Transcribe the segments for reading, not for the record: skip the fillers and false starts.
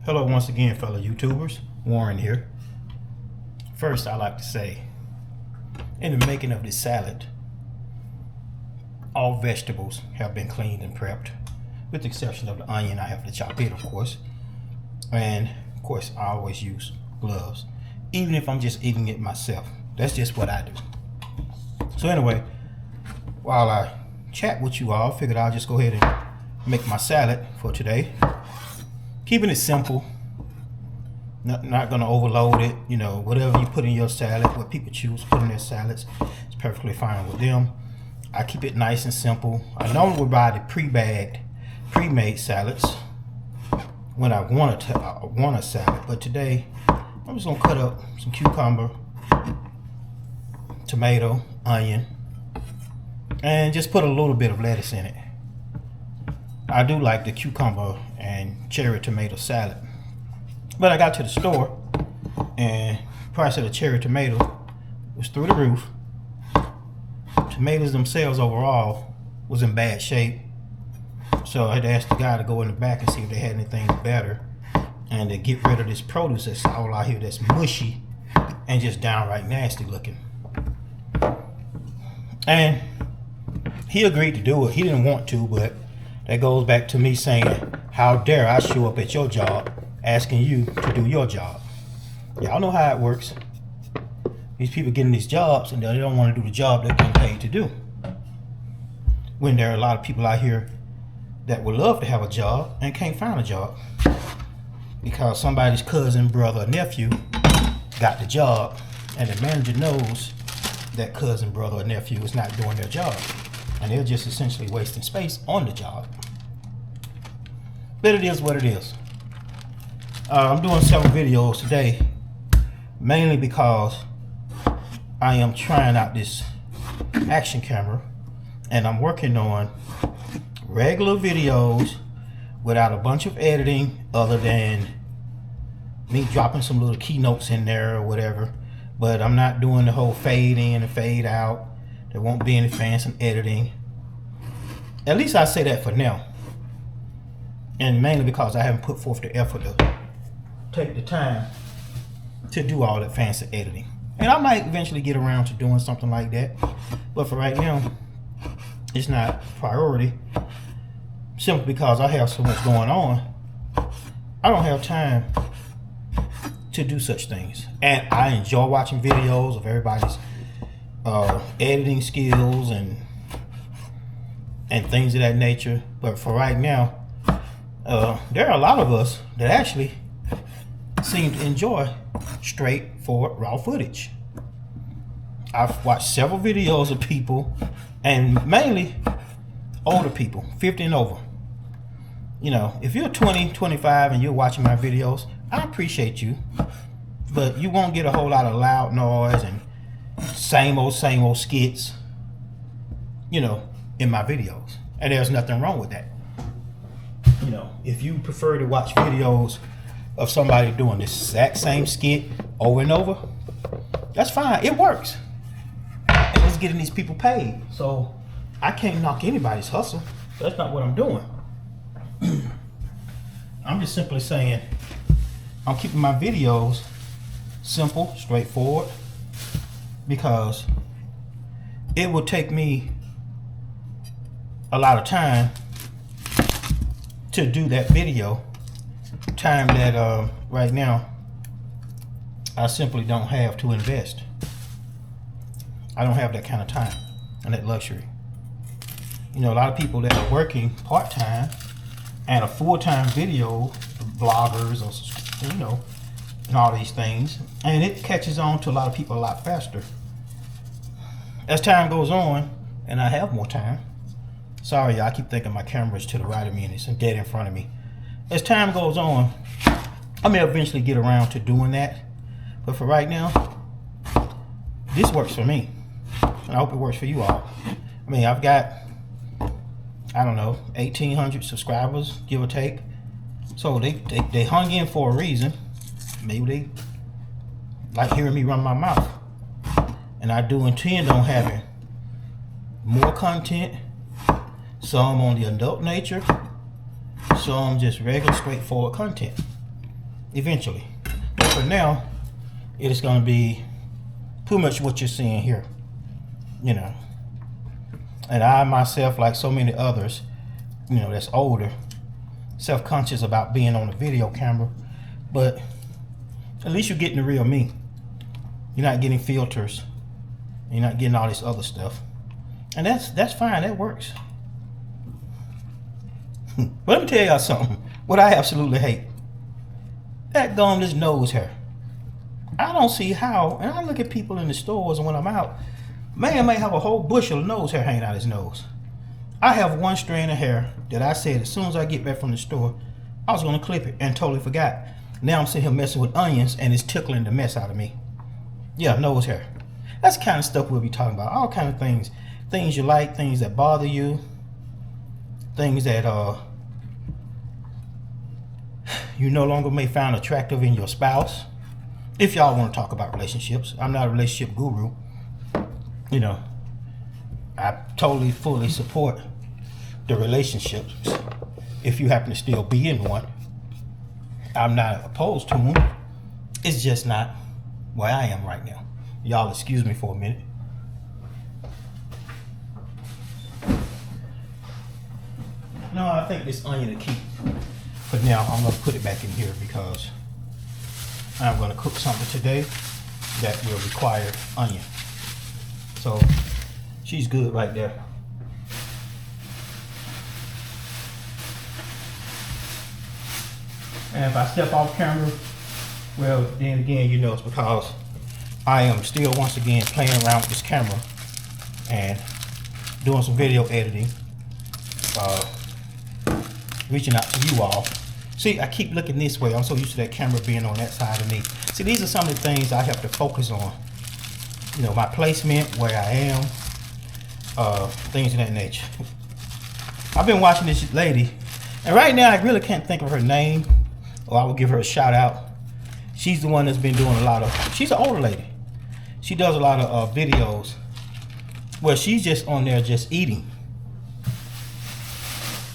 Hello once again, fellow YouTubers. Warren here. First, I like to say, in the making of this salad, all vegetables have been cleaned and prepped, with the exception of the onion. I have to chop it, of course. And, of course, I always use gloves, even if I'm just eating it myself. That's just what I do. So anyway, while I chat with you all, I figured I'll just go ahead and make my salad for today. Keeping it simple, not gonna overload it. You know, whatever you put in your salad, what people choose to put in their salads, it's perfectly fine with them. I keep it nice and simple. I normally would buy the pre-made salads when I want a salad, but today I'm just gonna cut up some cucumber, tomato, onion, and just put a little bit of lettuce in it. I do like the cucumber and cherry tomato salad, but I got to the store and the price of the cherry tomato was through the roof. Tomatoes themselves overall was in bad shape, so I had to ask the guy to go in the back and see if they had anything better and to get rid of this produce that's all out here that's mushy and just downright nasty looking. And he agreed to do it. He didn't want to, but that goes back to me saying, how dare I show up at your job asking you to do your job. Y'all know how it works. These people getting these jobs and they don't want to do the job they're getting paid to do. When there are a lot of people out here that would love to have a job and can't find a job because somebody's cousin, brother, or nephew got the job, and the manager knows that cousin, brother, or nephew is not doing their job, and they're just essentially wasting space on the job. But it is what it is. I'm doing several videos today, mainly because I am trying out this action camera, and I'm working on regular videos without a bunch of editing other than me dropping some little keynotes in there or whatever. But I'm not doing the whole fade in and fade out. There won't be any fancy editing. At least I say that for now. And mainly because I haven't put forth the effort to take the time to do all that fancy editing. And I might eventually get around to doing something like that. But for right now, it's not a priority. Simply because I have so much going on, I don't have time to do such things. And I enjoy watching videos of everybody's editing skills and things of that nature. But for right now, there are a lot of us that actually seem to enjoy straightforward raw footage. I've watched several videos of people, and mainly older people, 50 and over. You know, if you're 20, 25 and you're watching my videos, I appreciate you, but you won't get a whole lot of loud noise and same old skits, you know, in my videos. And there's nothing wrong with that. You know, if you prefer to watch videos of somebody doing the exact same skit over and over, that's fine. It works. And it's getting these people paid. So I can't knock anybody's hustle. That's not what I'm doing. I'm just simply saying I'm keeping my videos simple, straightforward, because it will take me a lot of time to do that video, time that right now I simply don't have to invest. I don't have that kind of time and that luxury. You know, a lot of people that are working part-time and a full-time video bloggers, or you know, and all these things, and it catches on to a lot of people a lot faster. As time goes on and I have more time, sorry y'all, I keep thinking my camera's to the right of me and it's dead in front of me. As time goes on, I may eventually get around to doing that, but for right now, this works for me, and I hope it works for you all. I mean, I've got, I don't know, 1,800 subscribers, give or take. So they hung in for a reason. Maybe they like hearing me run my mouth. And I do intend on having more content, some on the adult nature, some just regular straightforward content. eventually. But for now, it is going to be pretty much what you're seeing here, you know. And I myself, like so many others, you know, that's older, self-conscious about being on a video camera, but at least you're getting the real me. You're not getting filters. You're not getting all this other stuff. And that's fine, that works. But let me tell y'all something. What I absolutely hate. That gumless nose hair. I don't see how, and I look at people in the stores and when I'm out, man may have a whole bushel of nose hair hanging out his nose. I have one strand of hair that I said as soon as I get back from the store, I was gonna clip it and totally forgot. Now I'm sitting here messing with onions and it's tickling the mess out of me. Yeah, nose hair. That's the kind of stuff we'll be talking about. All kind of things. Things you like, things that bother you, things that you no longer may find attractive in your spouse. If y'all want to talk about relationships. I'm not a relationship guru. You know, I totally, fully support the relationships. If you happen to still be in one, I'm not opposed to them. It's just not where I am right now. Y'all excuse me for a minute. No, I think this onion will keep. But now I'm going to put it back in here because I'm going to cook something today that will require onion. So she's good right there. And if I step off camera, well, then again, you know, it's because I am still once again playing around with this camera and doing some video editing, reaching out to you all. See, I keep looking this way. I'm so used to that camera being on that side of me. See, these are some of the things I have to focus on. You know, my placement, where I am, things of that nature. I've been watching this lady, and right now I really can't think of her name, or I will give her a shout out. She's the one that's been doing a lot of, she's an older lady. She does a lot of videos where she's just on there just eating.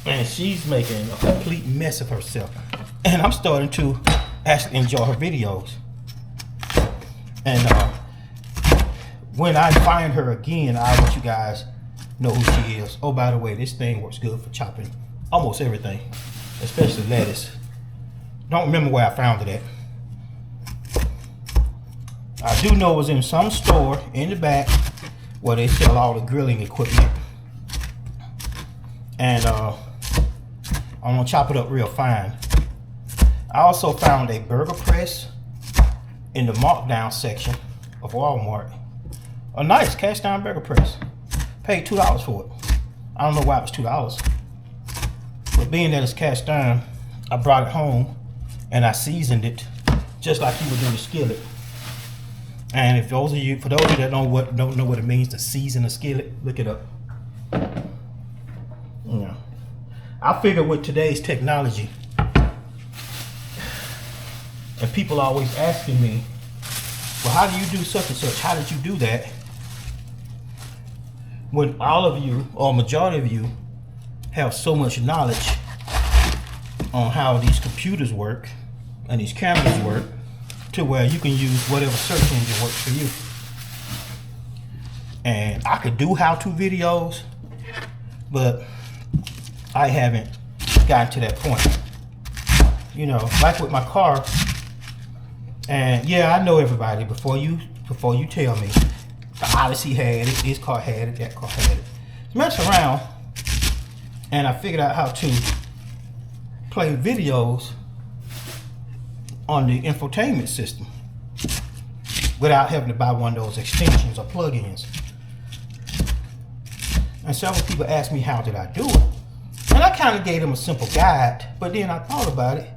And she's making a complete mess of herself. And I'm starting to actually enjoy her videos. And when I find her again, I'll let you guys know who she is. Oh, by the way, this thing works good for chopping almost everything, especially lettuce. Don't remember where I found it at. I do know it was in some store in the back where they sell all the grilling equipment. And I'm gonna chop it up real fine. I also found a burger press in the markdown section of Walmart. A nice cast iron burger press. Paid $2 for it. I don't know why it was $2. But being that it's cast iron, I brought it home and I seasoned it just like you would do the skillet. And if those of you, for those of you that don't know what it means to season a skillet, look it up. Yeah. I figure with today's technology, and people are always asking me, well, how do you do such and such? How did you do that? When all of you, or majority of you, have so much knowledge on how these computers work and these cameras work, to where you can use whatever search engine works for you. And I could do how-to videos, but I haven't gotten to that point. You know, like with my car. And yeah, I know everybody. Before you tell me, the Odyssey had it, this car had it, that car had it. Mess around, and I figured out how to play videos on the infotainment system without having to buy one of those extensions or plugins. And several people asked me how did I do it. And I kind of gave them a simple guide, but then I thought about it.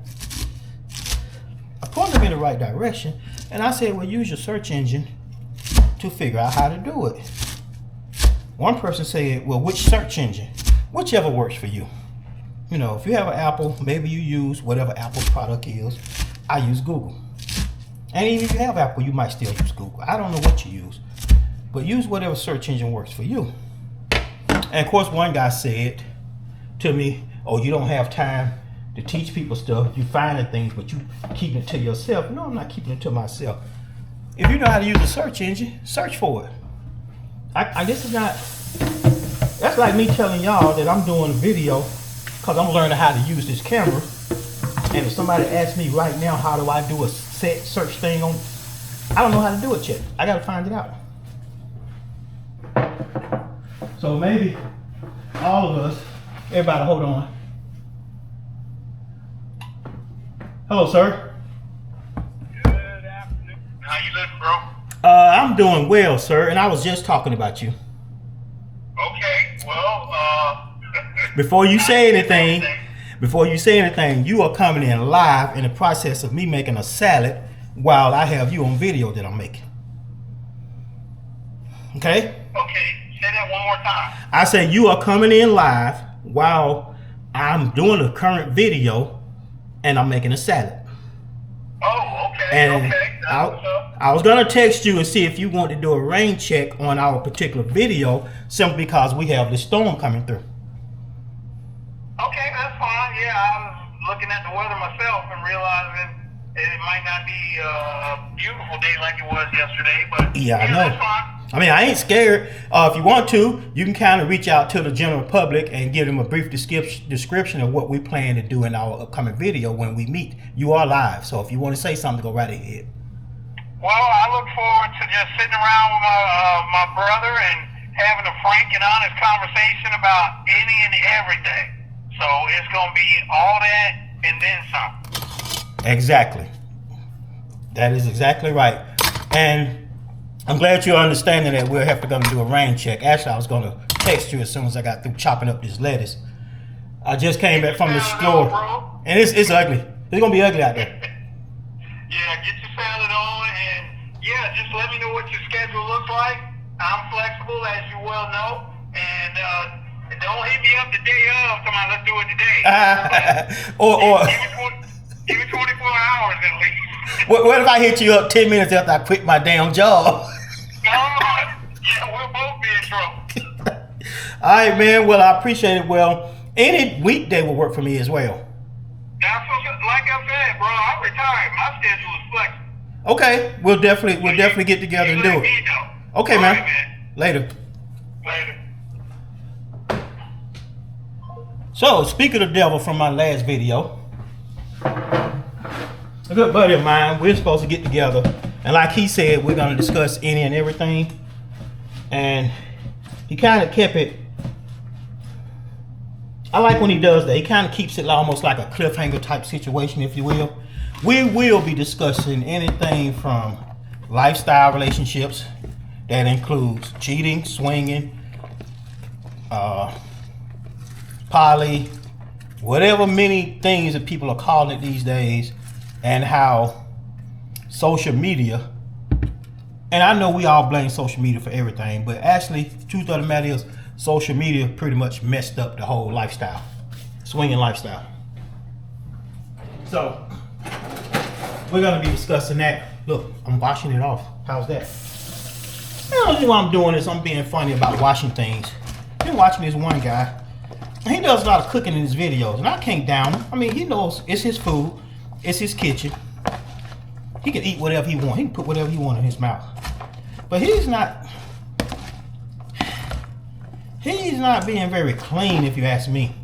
I pointed them in the right direction, and I said, well, use your search engine to figure out how to do it. One person said, well, which search engine? Whichever works for you. You know, if you have an Apple, maybe you use whatever Apple's product is. I use Google. And even if you have Apple, you might still use Google. I don't know what you use, but use whatever search engine works for you. And of course, one guy said to me, oh, you don't have time to teach people stuff. You finding things, but you keeping it to yourself. No, I'm not keeping it to myself. If you know how to use a search engine, search for it. This is not. That's like me telling y'all that I'm doing a video because I'm learning how to use this camera. And if somebody asks me right now, how do I do a set search thing on, I don't know how to do it yet. I gotta find it out. So maybe all of us, everybody hold on. Hello, sir. Good afternoon. How you living, bro? I'm doing well, sir, and I was just talking about you. Okay, well, Before you say anything, you are coming in live in the process of me making a salad while I have you on video that I'm making. Okay? Okay, say that one more time. I say you are coming in live while I'm doing a current video and I'm making a salad. Oh, okay, And okay. That's what's up. I was gonna text you and see if you want to do a rain check on our particular video, simply because we have the storm coming through. Okay, that's fine. Yeah, I was looking at the weather myself and realizing it might not be a beautiful day like it was yesterday, but Yeah, I know. that's fine. I mean, I ain't scared. If you want to, you can kind of reach out to the general public and give them a brief description of what we plan to do in our upcoming video when we meet. You are live, so if you want to say something, go right ahead. Well, I look forward to just sitting around with my brother and having a frank and honest conversation about any and everything. So it's going to be all that and then some. Exactly. That is exactly right. And I'm glad you're understanding that we'll have to go and do a rain check. Actually, I was going to text you as soon as I got through chopping up this lettuce. I just came back from the store. And it's ugly. It's going to be ugly out there. Yeah, get your salad on and yeah, just let me know what your schedule looks like. I'm flexible, as you well know. And don't hit me up the day of. Come on, let's do it today. Give me 24 hours at least. What if I hit you up 10 minutes after I quit my damn job? Yeah, we'll both be in trouble. All right, man. Well, I appreciate it. Well, any weekday will work for me as well. That's what, like I said, bro. I'm retired. My schedule is flexible. Okay, we'll definitely get together and do it. Okay, man. Right, man. Later. Later. So, speaking of the devil from my last video, a good buddy of mine, we're supposed to get together, and like he said, we're gonna discuss any and everything. And he kind of kept it. I like when he does that. He kind of keeps it almost like a cliffhanger type situation, if you will. We will be discussing anything from lifestyle relationships, that includes cheating, swinging, poly, whatever many things that people are calling it these days, and how social media, and I know we all blame social media for everything, but actually, truth of the matter is, social media pretty much messed up the whole lifestyle, swinging lifestyle. So, we're gonna be discussing that. Look, I'm washing it off. How's that? The only reason why I'm doing this, I'm being funny about washing things. I've been watching this one guy. He does a lot of cooking in his videos, and I can't down him. I mean, he knows it's his food, it's his kitchen. He can eat whatever he wants. He can put whatever he wants in his mouth. But he's not being very clean, if you ask me.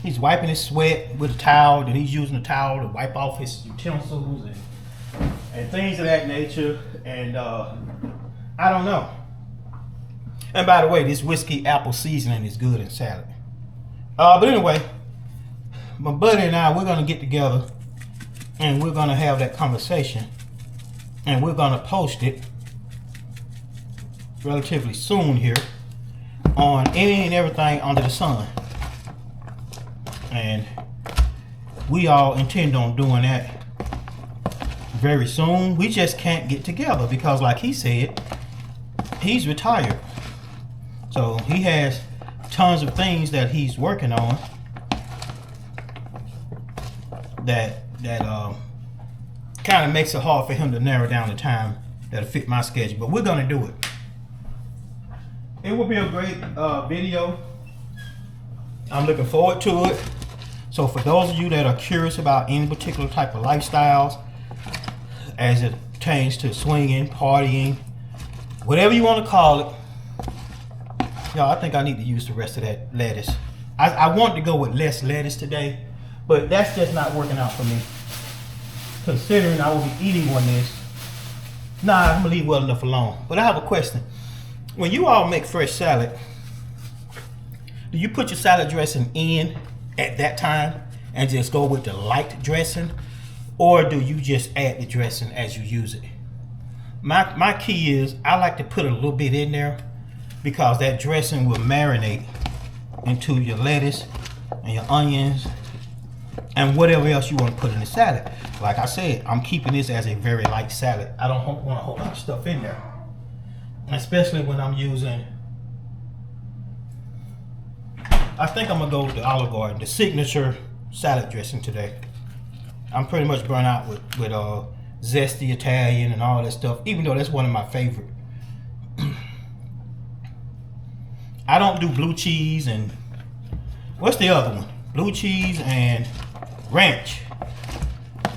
He's wiping his sweat with a towel, then he's using a towel to wipe off his utensils and things of that nature. And I don't know. And by the way, this whiskey apple seasoning is good in salad. But anyway, my buddy and I, we're gonna get together and we're gonna have that conversation, and we're gonna post it relatively soon here on any and everything under the sun. And we all intend on doing that very soon. We just can't get together because, like he said, he's retired. So he has tons of things that he's working on that kind of makes it hard for him to narrow down the time that'll fit my schedule. But we're gonna do it. It will be a great video. I'm looking forward to it. So for those of you that are curious about any particular type of lifestyles as it pertains to swinging, partying, whatever you want to call it, y'all, I think I need to use the rest of that lettuce. I wanted to go with less lettuce today, but that's just not working out for me. Considering I will be eating one of this. Nah, I'm gonna leave well enough alone. But I have a question. When you all make fresh salad, do you put your salad dressing in at that time and just go with the light dressing? Or do you just add the dressing as you use it? My key is I like to put a little bit in there because that dressing will marinate into your lettuce and your onions and whatever else you want to put in the salad. Like I said, I'm keeping this as a very light salad. I don't want a whole lot of stuff in there, especially when I'm using, I think I'm gonna go with the Olive Garden, the signature salad dressing today. I'm pretty much burnt out with zesty Italian and all that stuff, even though that's one of my favorite. I don't do blue cheese and what's the other one? Blue cheese and ranch.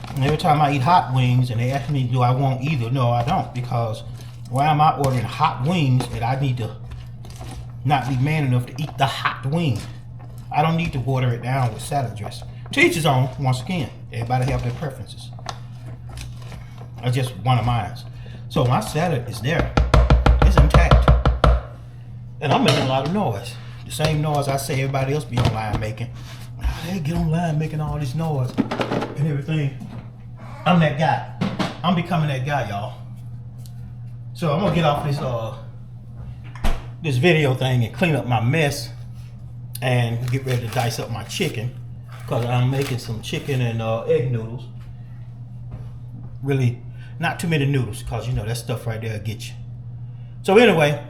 And every time I eat hot wings and they ask me, do I want either? No, I don't, because why am I ordering hot wings and I need to not be man enough to eat the hot wing? I don't need to water it down with salad dressing. To each his own, once again. Everybody have their preferences. That's just one of mine. So my salad is there. It's intact. And I'm making a lot of noise. The same noise I say everybody else be online making. They get online making all this noise and everything. I'm that guy. I'm becoming that guy, y'all. So I'm gonna get off this video thing and clean up my mess and get ready to dice up my chicken, because I'm making some chicken and egg noodles. Really not too many noodles, because you know that stuff right there will get you. So anyway,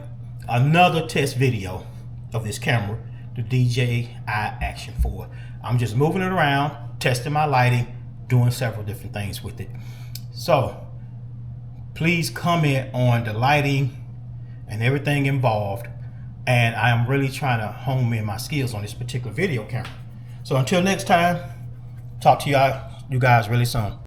another test video of this camera, the DJI Action 4. I'm just moving it around, testing my lighting, doing several different things with it. So please comment on the lighting and everything involved, and I am really trying to hone in my skills on this particular video camera. So until next time, talk to you guys really soon.